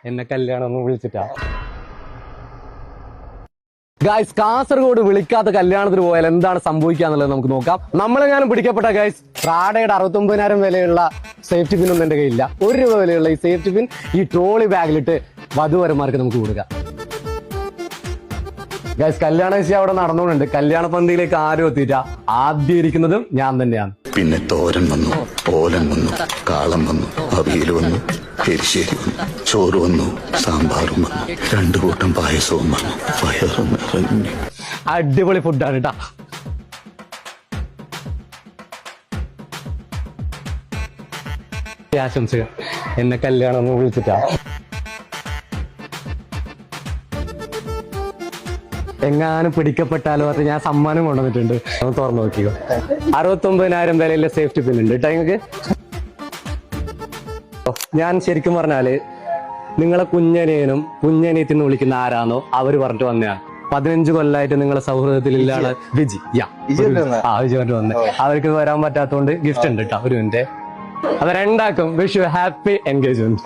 എന്നെ കല്യാണം ഒന്ന് വിളിച്ചിട്ടാ. ഗൈസ്, കാസർഗോഡ് വിളിക്കാത്ത കല്യാണത്തിന് പോയാൽ എന്താണ് സംഭവിക്കുക എന്നുള്ളത് നമുക്ക് നോക്കാം. നമ്മളെങ്ങാനും പിടിക്കപ്പെട്ട ഗൈസ്, റാഡയുടെ 69,000 വിലയുള്ള സേഫ്റ്റി പിൻ ഒന്നും എന്റെ കയ്യില്ല. 1 രൂപ വിലയുള്ള ഈ സേഫ്റ്റി പിൻ ഈ ട്രോളി ബാഗിലിട്ട് വധുവരന്മാർക്ക് നമുക്ക് കൊടുക്കാം. ഗൈസ്, കല്യാണ നിശ്ചയം അവിടെ നടന്നുകൊണ്ടുണ്ട്. കല്യാണ പന്തിയിലേക്ക് ആരും എത്തിയിട്ട. ആദ്യം ഇരിക്കുന്നതും ഞാൻ തന്നെയാണ്. പിന്നെ തോരൻ വന്നു, ഓലൻ വന്നു, കാളം വന്നു, അവിയൽ വന്നു, എരിശ്ശേരി വന്നു, ചോറ് വന്നു, സാമ്പാറും വന്നു, 2 കൂട്ടം പായസവും വന്നു. വയറും നിറഞ്ഞു. അടിപൊളി ഫുഡാണ് കേട്ടാ. ആശംസകൾ. എന്നെ കല്യാണം ഒന്ന് വിളിച്ചിട്ടാ. എങ്ങാനും പിടിക്കപ്പെട്ടാലോ അത് ഞാൻ സമ്മാനം കൊണ്ടുവന്നിട്ടുണ്ട്. ഒന്ന് തുറന്നു നോക്കിയോ. 69,000 വിലയിലെ സേഫ്റ്റി പിൻ ഉണ്ട് കേട്ടോ നിങ്ങൾക്ക്. ഞാൻ ശരിക്കും പറഞ്ഞാല് നിങ്ങളെ കുഞ്ഞനിയനും കുഞ്ഞനിയത്തിന്ന് വിളിക്കുന്ന ആരാന്നോ അവര് പറഞ്ഞിട്ട് വന്നതാണ്. 15 കൊല്ലമായിട്ട് നിങ്ങളെ സൗഹൃദത്തിലില്ലാണ് വിജി. വിജി വന്നേ. അവർക്ക് വരാൻ പറ്റാത്തതുകൊണ്ട് ഗിഫ്റ്റ് ഉണ്ട് കേട്ടോ. ഒരു മിനിറ്റ്. അത് രണ്ടാക്കും വിഷ് യു ഹാപ്പി എൻഗേജ്മെന്റ്.